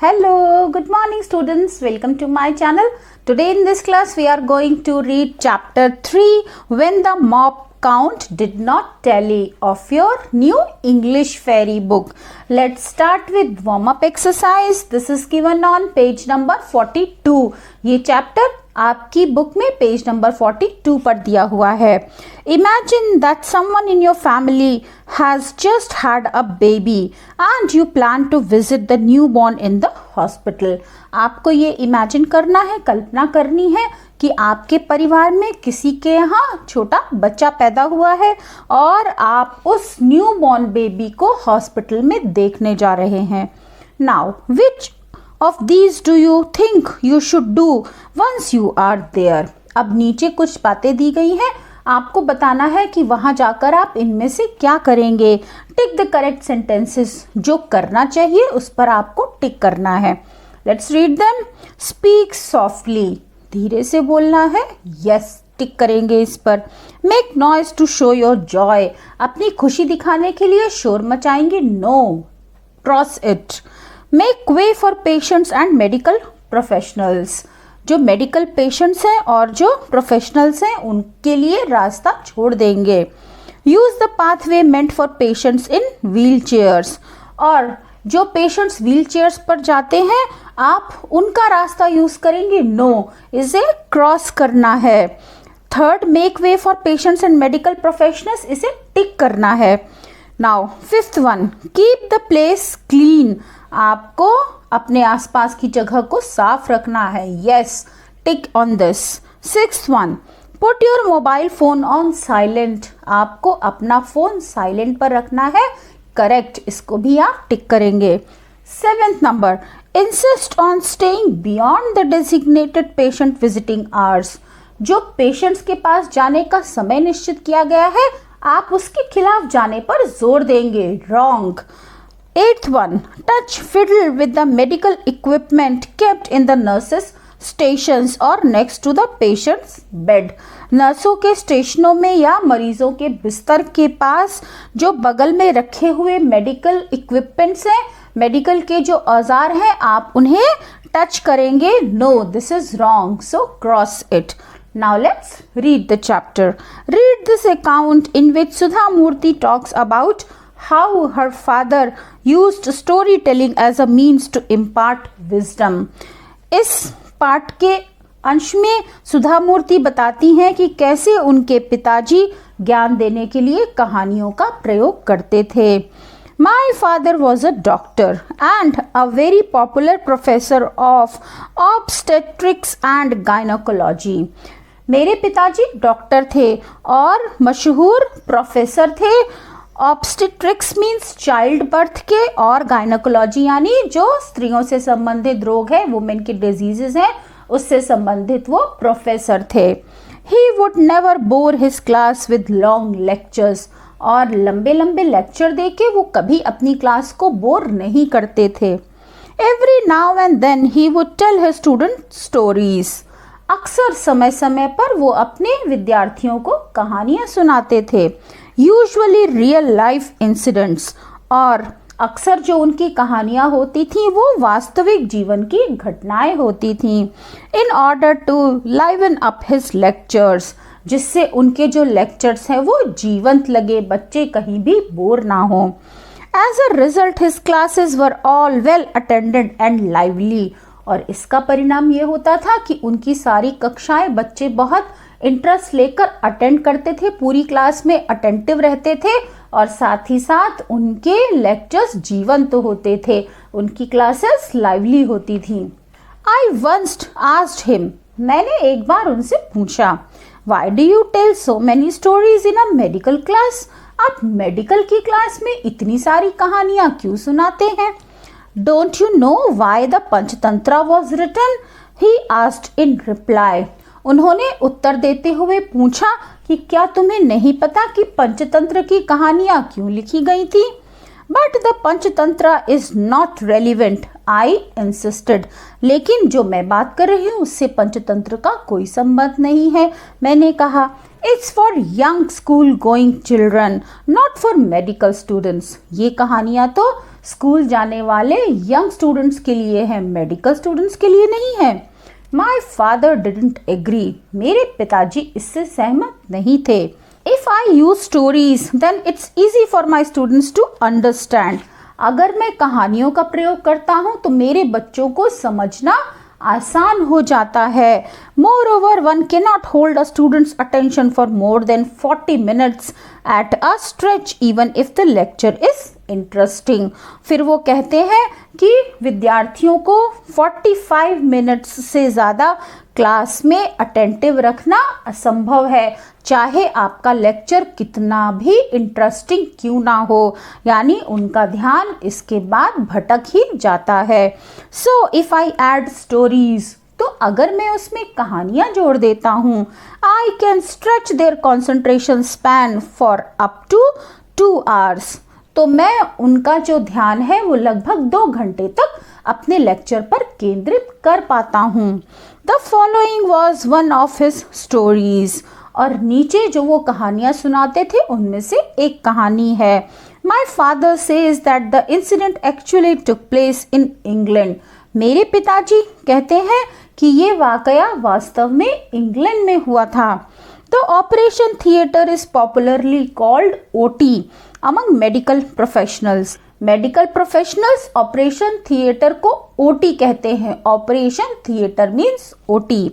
Hello, good morning students. Welcome to my channel. Today in this class we are going to read chapter 3 When the Mob Count Did Not Tally of your new English fairy book. Let's start with warm up exercise. This is given on page number 42. ये chapter आपकी book में page number 42 पर दिया हुआ है. Imagine that someone in your family has just had a baby and you plan to visit the newborn in the hospital. आपको ये imagine करना है, कल्पना करनी है कि आपके परिवार में किसी के यहाँ छोटा बच्चा पैदा हुआ है और आप उस न्यूबॉर्न बेबी को हॉस्पिटल में देखने जा रहे हैं. Now, which of these do you think you should do once you are there? अब नीचे कुछ बातें दी गई हैं, आपको बताना है कि वहां जाकर आप इनमें से क्या करेंगे. Tick the correct sentences. जो करना चाहिए उस पर आपको टिक करना है. Let's read them. Speak softly. धीरे से बोलना है. यस, टिक करेंगे इस पर. Make noise to show your joy. अपनी खुशी दिखाने के लिए शोर मचाएंगे. No, cross it. Make way for patients and medical professionals. जो मेडिकल पेशेंट्स हैं और जो प्रोफेशनल्स हैं उनके लिए रास्ता छोड़ देंगे. Use the pathway meant for patients in wheel chairs. और जो पेशेंट्स व्हील चेयर्स पर जाते हैं आप उनका रास्ता यूज करेंगे. नो, इसे क्रॉस करना है. Third, make way for patients and medical professionals, इसे टिक करना है. Now fifth one, keep the place clean. आपको अपने आसपास की जगह को साफ रखना है. Yes, tick on this. Sixth one, put your mobile phone on silent. आपको अपना फोन साइलेंट पर रखना है. करेक्ट, इसको भी आप टिक करेंगे. Seventh number, insist on staying beyond the designated patient visiting hours. जो पेशेंट्स के पास जाने का समय निश्चित किया गया है आप उसके खिलाफ जाने पर जोर देंगे. Wrong. Eighth one, touch fiddle with the medical equipment kept in the nurses stations or next to the patient's bed. नर्सों के स्टेशनों में या मरीजों के बिस्तर के पास जो बगल में रखे हुए मेडिकल इक्विपमेंट्स हैं, मेडिकल के जो औजार हैं, आप उन्हें टच करेंगे. No, this is wrong, so cross it. Now let's read the chapter. Read this account in which Sudha Murthy talks about how her father used storytelling as a means to impart wisdom. इस पाठ के अंश में सुधा मूर्ति बताती हैं कि कैसे उनके पिताजी ज्ञान देने के लिए कहानियों का प्रयोग करते थे. My father was a doctor and a very popular professor of obstetrics and gynecology. मेरे पिताजी डॉक्टर थे और मशहूर प्रोफेसर थे. ऑब्स्टेट्रिक्स मीन्स चाइल्ड बर्थ के और गायनोकोलॉजी यानी जो स्त्रियों से संबंधित रोग है, वुमेन के डिजीजेस हैं, उससे संबंधित वो प्रोफेसर थे. He would never bore his class with long lectures. और लंबे लंबे लेक्चर देके वो कभी अपनी क्लास को बोर नहीं करते थे. Every now and then he would tell his student stories. अक्सर समय समय पर वो अपने विद्यार्थियों को कहानियां सुनाते थे. Usually real life incidents. और अक्सर जो उनकी कहानियां होती थी वो वास्तविक जीवन की घटनाएं होती थी. In order to liven up his lectures, जिससे उनके जो लेक्चर्स हैं वो जीवंत लगे, बच्चे कहीं भी बोर ना हो. As a result his classes were all well attended and lively. और इसका परिणाम ये होता था कि उनकी सारी कक्षाएं बच्चे बहुत इंटरेस्ट लेकर अटेंड करते थे, पूरी क्लास में अटेंटिव रहते थे और साथ ही साथ उनके लेक्चर्स जीवंत होते थे, उनकी क्लासेस लाइवली होती थी. I once asked him. मैंने एक बार उनसे पूछा, why do you tell so many stories in a medical class. आप मेडिकल की क्लास में इतनी सारी कहानियां क्यों सुनाते हैं. Don't you know why the Panchatantra was written? He asked in reply. उन्होंने उत्तर देते हुए पूछा कि क्या तुम्हें नहीं पता कि पंचतंत्र की कहानियां क्यों लिखी गई थी. But the Panchatantra is not relevant. I insisted. लेकिन जो मैं बात कर रही हूँ उससे पंचतंत्र का कोई संबंध नहीं है. मैंने कहा It's for young school going children, not for medical students. ये कहानियाँ तो स्कूल जाने वाले यंग स्टूडेंट्स के लिए है, मेडिकल स्टूडेंट्स के लिए नहीं है। माई फादर डिडंट एग्री, मेरे पिताजी इससे सहमत नहीं थे। If I use stories then it's easy for my students to understand, अगर मैं कहानियों का प्रयोग करता हूँ तो मेरे बच्चों को समझना आसान हो जाता है। Moreover, one cannot hold a student's attention for more than 40 minutes at a stretch even if the lecture is interesting। फिर वो कहते हैं कि विद्यार्थियों को 45 मिनट्स से ज़्यादा क्लास में अटेंटिव रखना असंभव है, चाहे आपका लेक्चर कितना भी इंटरेस्टिंग क्यों ना हो, यानी उनका ध्यान इसके बाद भटक ही जाता है। So if I add stories, तो अगर मैं उसमें कहानियां जोड़ देता हूँ, I can stretch their concentration span for up to 2 hours, तो मैं उनका जो ध्यान है वो लगभग 2 घंटे तक अपने लेक्चर पर केंद्रित कर पाता हूँ। The following was one of his stories, और नीचे जो वो कहानियां सुनाते थे उनमें से एक कहानी है। My father says that the incident actually took place in England, मेरे पिताजी कहते हैं कि ये वाकया वास्तव में इंग्लैंड में हुआ था। The operation theatre is popularly called OT among medical professionals, medical professionals operation theatre को ओटी कहते हैं। Operation theatre means OT.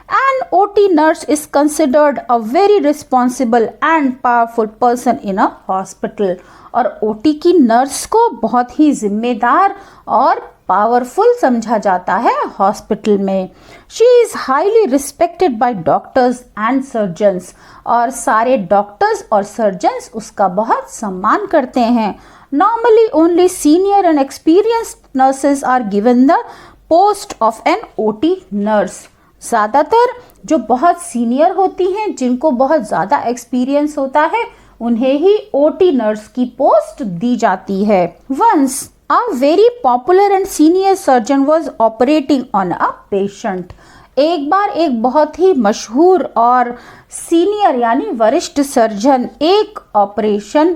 An OT nurse is considered a very responsible and powerful person in a hospital, और OT की nurse को बहुत ही जिम्मेदार और powerful समझा जाता है हॉस्पिटल में। She is highly respected by doctors and surgeons, और सारे डॉक्टर्स और सर्जन्स उसका बहुत सम्मान करते हैं। Normally only senior and experienced nurses are given the post of an OT nurse, ज़्यादातर जो बहुत सीनियर होती हैं, जिनको बहुत ज़्यादा एक्सपीरियंस होता है, उन्हें ही OT नर्स की पोस्ट दी जाती है। Once a very popular and senior surgeon was operating on a patient, एक बार एक बहुत ही मशहूर और सीनियर यानी वरिष्ठ सर्जन एक ऑपरेशन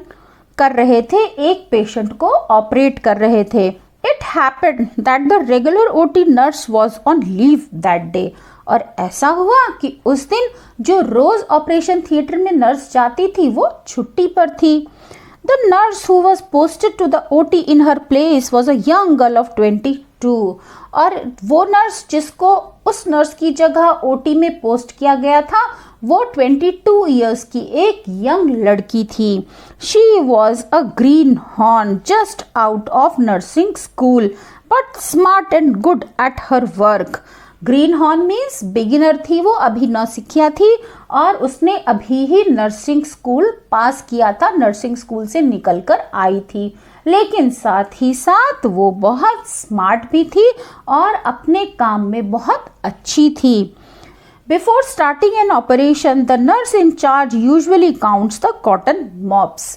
कर रहे थे, एक पेशेंट को ऑपरेट कर रहे थे। It happened that the regular OT nurse was on leave that day, और ऐसा हुआ कि उस दिन जो रोज ऑपरेशन थिएटर में नर्स जाती थी वो छुट्टी पर थी। The nurse who was posted to the OT in her place was a young girl of 22, और वो नर्स जिसको उस नर्स की जगह OT में पोस्ट किया गया था वो 22 ईयर्स की एक यंग लड़की थी। She was a green horn just out of nursing school but smart and good at her work. Green horn means beginner थी, वो अभी नौसिखिया थी और उसने अभी ही नर्सिंग स्कूल पास किया था, नर्सिंग स्कूल से निकलकर आई थी, लेकिन साथ ही साथ वो बहुत स्मार्ट भी थी और अपने काम में बहुत अच्छी थी। Before starting an operation, the nurse in charge usually counts the cotton mobs.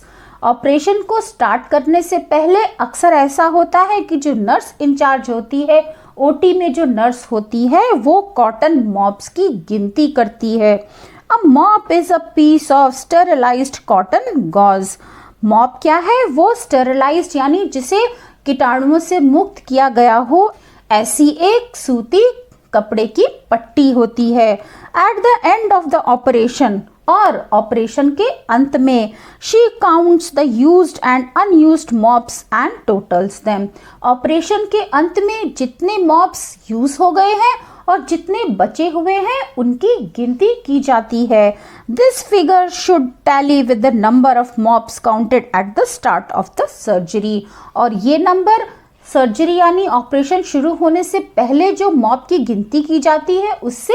Operation को स्टार्ट करने से पहले अक्सर ऐसा होता है कि जो नर्स इंचार्ज होती है, OT में जो नर्स होती है, वो कॉटन मॉब्स की गिनती करती है। A mop is a piece of sterilised cotton gauze. Mop क्या है? वो स्टेरिलाइज्ड यानी जिसे कीटाणुओं से मुक्त किया गया हो, ऐसी एक सूती कपड़े की पट्टी होती है। At the end of the operation, और ऑपरेशन के अंत में, she counts the used and unused mops and totals them. Operation के अंत में जितने मॉप्स यूज हो गए हैं और जितने बचे हुए हैं उनकी गिनती की जाती है। This figure should tally with the number of mops counted at the start of the surgery, और ये नंबर सर्जरी यानी ऑपरेशन शुरू होने से पहले जो मॉप की गिनती की जाती है उससे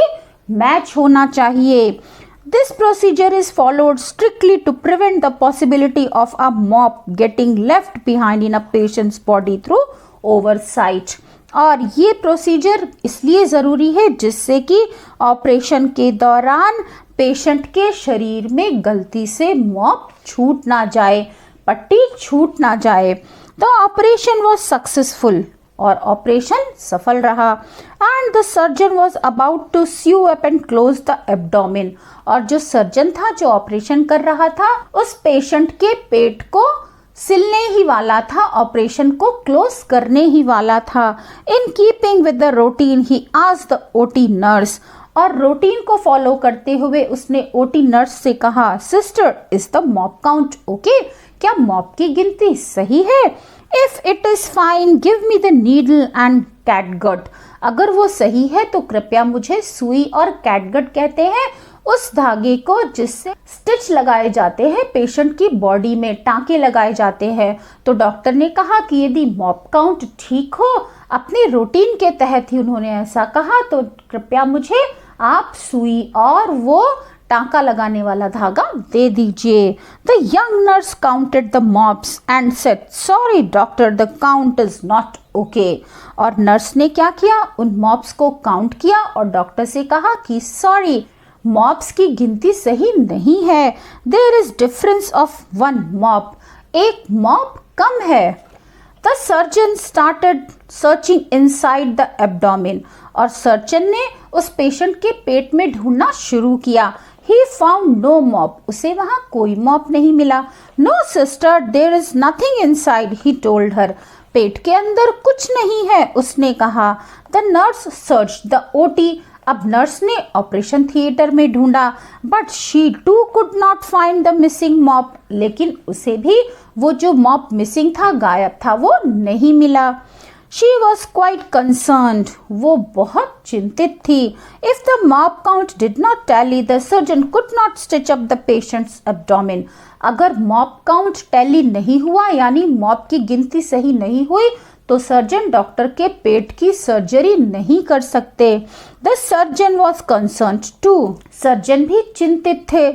मैच होना चाहिए। This procedure is followed strictly to prevent the possibility of a mop getting left behind in a patient's body through oversight. और ये प्रोसीजर इसलिए ज़रूरी है जिससे कि ऑपरेशन के दौरान पेशेंट के शरीर में गलती से मॉप छूट ना जाए, पट्टी छूट ना जाए। The operation was successful, और ऑपरेशन सफल रहा। And the surgeon was about to sew up and close the abdomen, और जो सर्जन था जो ऑपरेशन कर रहा था उस पेशेंट के पेट को सिलने ही वाला था, ऑपरेशन को क्लोज करने ही वाला था। In keeping with the routine he asked the OT nurse, और रूटीन को फॉलो करते हुए उसने ओटी नर्स से कहा, sister is the mop count okay? क्या मॉप की गिनती सही है? If it is fine give me the needle and catgut, अगर वो सही है तो कृपया मुझे सुई और कैटगट कहते हैं उस धागे को जिससे स्टिच लगाए जाते हैं, पेशेंट की बॉडी में टांके लगाए जाते हैं। तो डॉक्टर ने कहा कि यदि मॉप काउंट ठीक हो, अपने रूटीन के तहत ही उन्होंने ऐसा कहा, तो कृपया मुझे आप सुई और वो टांका लगाने वाला धागा दे दीजिए। The young nurse counted the mops and said, sorry doctor the count is not okay. और नर्स ने क्या किया, उन मॉप्स को काउंट किया और डॉक्टर से कहा कि सॉरी, मॉप्स की गिनती सही नहीं है। There is difference of 1 mop, एक मॉप कम है। The surgeon started searching inside the abdomen, और सर्जन ने उस पेशेंट के पेट में ढूंढना शुरू किया। He found no mop, उसे वहां कोई मॉप नहीं मिला। No sister, there is nothing inside, he told her. पेट के अंदर कुछ नहीं है, उसने कहा। The nurse searched the OT, अब नर्स ने ऑपरेशन थिएटर में ढूंढा। But she too could not find the missing mop, लेकिन उसे भी वो जो मॉप मिसिंग था, गायब था, वो नहीं मिला। She was quite concerned, वो बहुत चिंतित थी। If the mop count did not tally, the surgeon could not stitch up the patient's abdomen. अगर मॉप काउंट टैली नहीं हुआ, यानी मॉप की गिनती सही नहीं हुई, तो सर्जन डॉक्टर के पेट की सर्जरी नहीं कर सकते। The surgeon was concerned too. Surgeon भी चिंतित थे।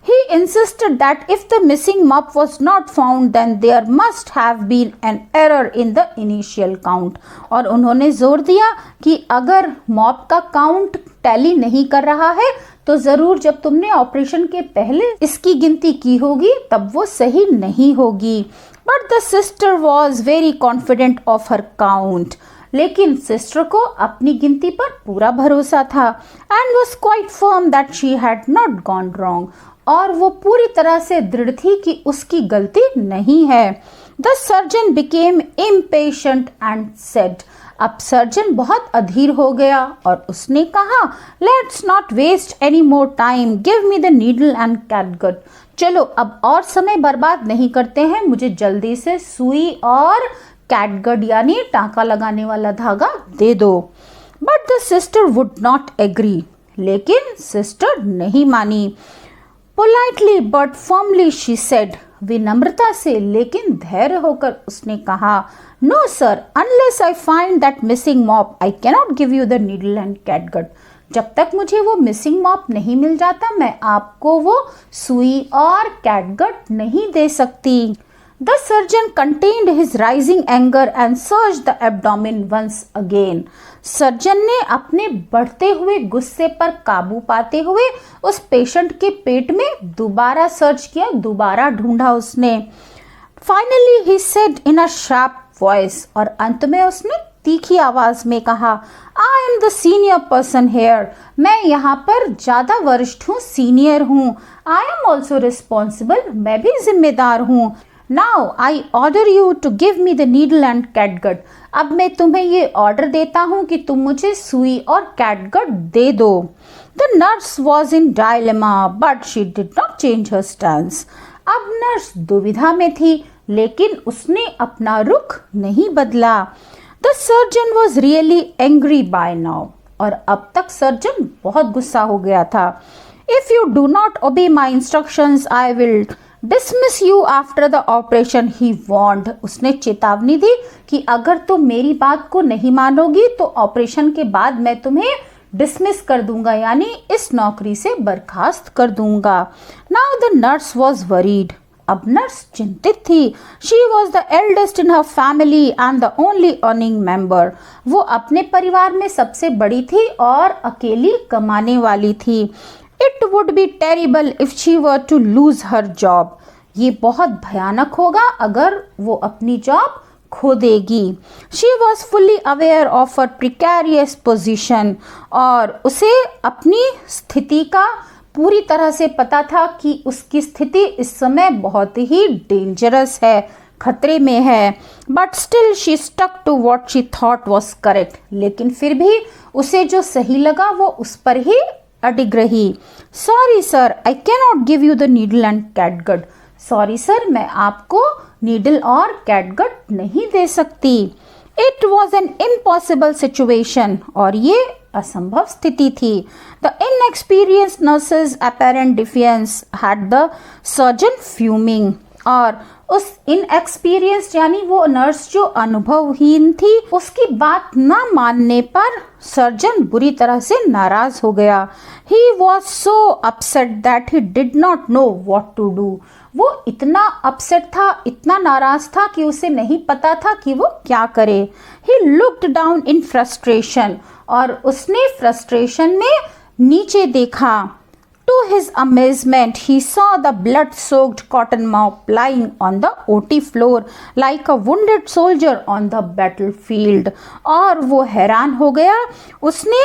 He insisted that if the missing mop was not found, then there must have been an error in the initial count. और उन्होंने जोर दिया कि अगर मॉप का काउंट टैली नहीं कर रहा है, तो जरूर जब तुमने ऑपरेशन के पहले इसकी गिनती की होगी, तब वो सही नहीं होगी। But the sister was very confident of her count. लेकिन सिस्टर को अपनी गिनती पर पूरा भरोसा था। And was quite firm that she had not gone wrong. और वो पूरी तरह से दृढ़ थी कि उसकी गलती नहीं है। The surgeon became impatient and said, अब सर्जन बहुत अधीर हो गया और उसने कहा, let's not waste any more time, give me the needle and catgut. चलो अब और समय बर्बाद नहीं करते हैं, मुझे जल्दी से सुई और कैटगट यानी टांका लगाने वाला धागा दे दो। But the sister would not agree, लेकिन सिस्टर नहीं मानी। Politely but firmly she said, विनम्रता से लेकिन धैर्य होकर उसने कहा, no sir, unless I find that missing mop I cannot give you the needle and catgut. जब तक मुझे वो मिसिंग मॉप नहीं मिल जाता, मैं आपको वो सुई और कैटगट नहीं दे सकती। The surgeon contained his rising anger and searched the abdomen once again. Surgeon ने अपने बढ़ते हुए गुस्से पर काबू पाते हुए उस पेशेंट के पेट में दोबारा सर्च किया, दोबारा ढूंढा उसने। Finally he said in a sharp voice, और अंत में उसने तीखी आवाज में कहा, I am the senior person here. मैं यहाँ पर ज्यादा वरिष्ठ हूँ, सीनियर हूँ। I am also responsible. मैं भी जिम्मेदार हूँ। Now I order you to give me the needle and catgut. अब मैं तुम्हें ये ऑर्डर देता हूँ कि तुम मुझे सुई और कैटगट दे दो। The nurse was in dilemma, but she did not change her stance. अब नर्स दुविधा में थी, लेकिन उसने अपना रुख नहीं बदला। The surgeon was really angry by now. और अब तक सर्जन बहुत गुस्सा हो गया था। If you do not obey my instructions, I will dismiss you after the operation, he warned. उसने चेतावनी दी कि अगर तुम मेरी बात को नहीं मानोगी तो ऑपरेशन के बाद मैं तुम्हें डिसमिस कर दूंगा, यानी इस नौकरी से बर्खास्त कर दूंगा। Now the nurse was worried, अब नर्स चिंतित थी। She was the eldest in her family and the only earning member. वो अपने परिवार में सबसे बड़ी थी और अकेली कमाने वाली थी। It would be terrible if she were to lose her job. ये बहुत भयानक होगा अगर वो अपनी जॉब खो देगी। She was fully aware of her precarious position. और उसे अपनी स्थिति का पूरी तरह से पता था कि उसकी स्थिति इस समय बहुत ही डेंजरस है, खतरे में है। But still she stuck to what she thought was correct, लेकिन फिर भी उसे जो सही लगा वो उस पर ही अडिग रही। Sorry sir, I cannot give you the needle and catgut. Sorry sir, मैं आपको नीडल और कैटगट नहीं दे सकती। It was an impossible situation, और ये असंभव स्थिति थी। The inexperienced nurse's apparent defiance had the surgeon fuming, और उस इनएक्सपीरियंस्ड यानी वो नर्स जो अनुभवहीन थी, उसकी बात न मानने पर सर्जन बुरी तरह से नाराज हो गया। He was so upset that he did not know what to do. वो इतना अपसेट था, इतना नाराज था कि उसे नहीं पता था कि वो क्या करे। He looked down in frustration, और उसने फ्रस्ट्रेशन में नीचे देखा। To his amazement, he saw the blood-soaked cotton mop lying on the OT floor like a wounded soldier on the battlefield. और वो हैरान हो गया, उसने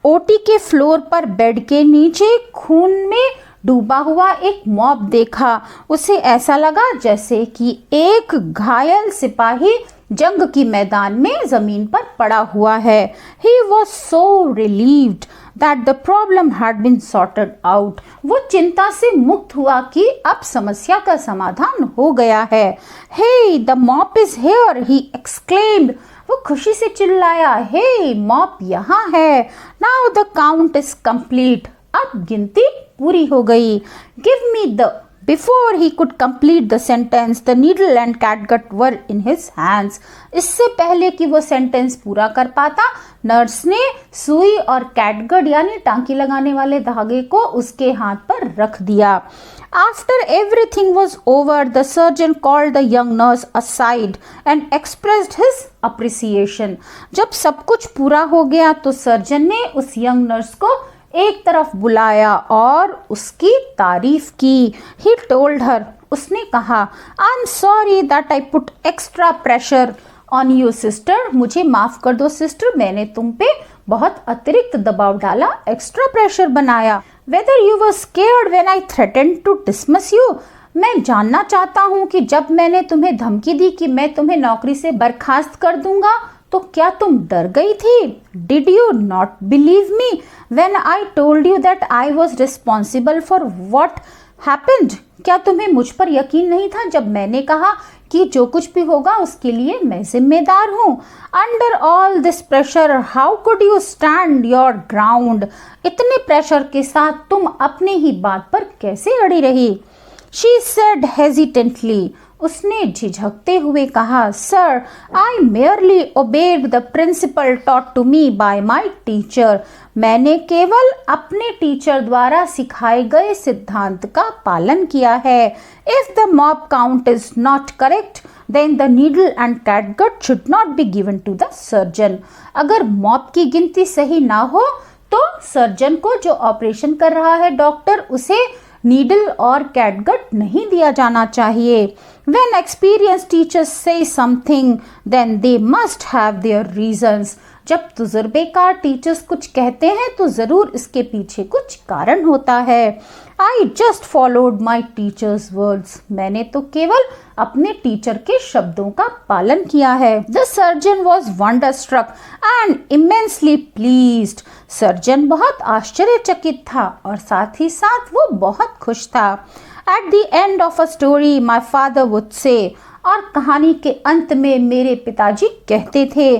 ओटी के फ्लोर पर बेड के नीचे खून में डूबा हुआ एक मॉप देखा। उसे ऐसा लगा जैसे कि एक घायल सिपाही जंग की मैदान में जमीन पर पड़ा हुआ है। He was so relieved that the problem had been sorted out. वो चिंता से मुक्त हुआ कि अब समस्या का समाधान हो गया है। Hey, the mop is here, he exclaimed. वो खुशी से चिल्लाया, हे मॉप यहाँ है। Now the count is complete. अब गिनती पूरी हो गई। Give me the. Before he could complete the sentence, the needle and catgut were in his hands. इससे पहले कि वो सेंटेंस पूरा कर पाता, नर्स ने सुई और कैटगट यानी टांकी लगाने वाले धागे को उसके हाथ पर रख दिया। After everything was over, the surgeon called the young nurse aside and expressed his appreciation. जब सब कुछ पूरा हो गया तो सर्जन ने उस यंग नर्स को एक तरफ बुलाया और उसकी तारीफ की। He told her, उसने कहा, I'm sorry that I put extra pressure on you sister. मुझे माफ कर दो सिस्टर, मैंने तुम पे बहुत अतिरिक्त दबाव डाला, एक्स्ट्रा प्रेशर बनाया। Whether you were scared when I threatened to dismiss you. मैं जानना चाहता हूँ कि जब मैंने तुम्हें धमकी दी कि मैं तुम्हें नौकरी से बर्खास्त कर दूंगा, तो क्या तुम डर गई थी? Did you not believe me when I told you that I was responsible for what happened? क्या तुम्हें मुझ पर यकीन नहीं था जब मैंने कहा कि जो कुछ भी होगा उसके लिए मैं जिम्मेदार हूँ? Under all this pressure, how could you stand your ground? इतने प्रेशर के साथ तुम अपने ही बात पर कैसे अड़ी रही? She said hesitantly. उसने झिझकते हुए कहा, sir, I merely obeyed the principle taught to me by my teacher. मैंने केवल अपने टीचर द्वारा सिखाए गए सिद्धांत का पालन किया है. If the mop count is not correct then the needle and catgut should not be given to the surgeon. अगर मॉप की गिनती सही ना हो तो सर्जन को, जो ऑपरेशन कर रहा है डॉक्टर, उसे नीडल और कैटगट नहीं दिया जाना चाहिए. When experienced teachers say something, then they must have their reasons. जब तजुर्बेकार टीचर्स कुछ कहते हैं तो जरूर इसके पीछे कुछ कारण होता है. I just followed my teacher's words. मैंने तो केवल अपने टीचर के शब्दों का पालन किया है. The surgeon was wonderstruck and immensely pleased. Surgeon बहुत आश्चर्यचकित था और साथ ही साथ वो बहुत खुश था. At the end of a story, my father would say, और कहानी के अंत में मेरे पिताजी कहते थे,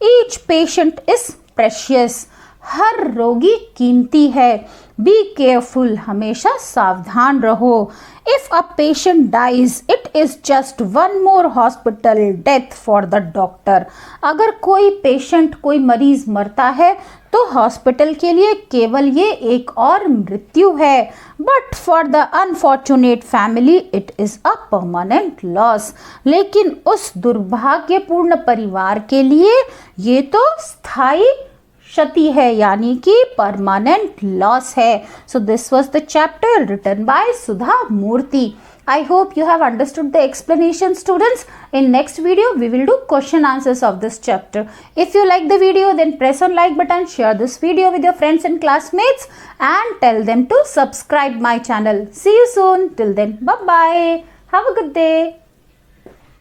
each patient is precious. हर रोगी कीमती है. Be careful. हमेशा सावधान रहो. If a patient dies, it is just one more hospital death for the doctor. अगर कोई पेशेंट, कोई मरीज मरता है तो हॉस्पिटल के लिए केवल ये एक और मृत्यु है. But for the unfortunate family it is a permanent loss. लेकिन उस दुर्भाग्यपूर्ण परिवार के लिए ये तो स्थायी क्षति है, यानी कि परमानेंट लॉस है. So this was the chapter written by Sudha Murthy. I hope you have understood the explanation, students. In next video, we will do question answers of this chapter. If you like the video, then press on like button, share this video with your friends and classmates, and tell them to subscribe my channel. See you soon. Till then, bye bye. Have a good day.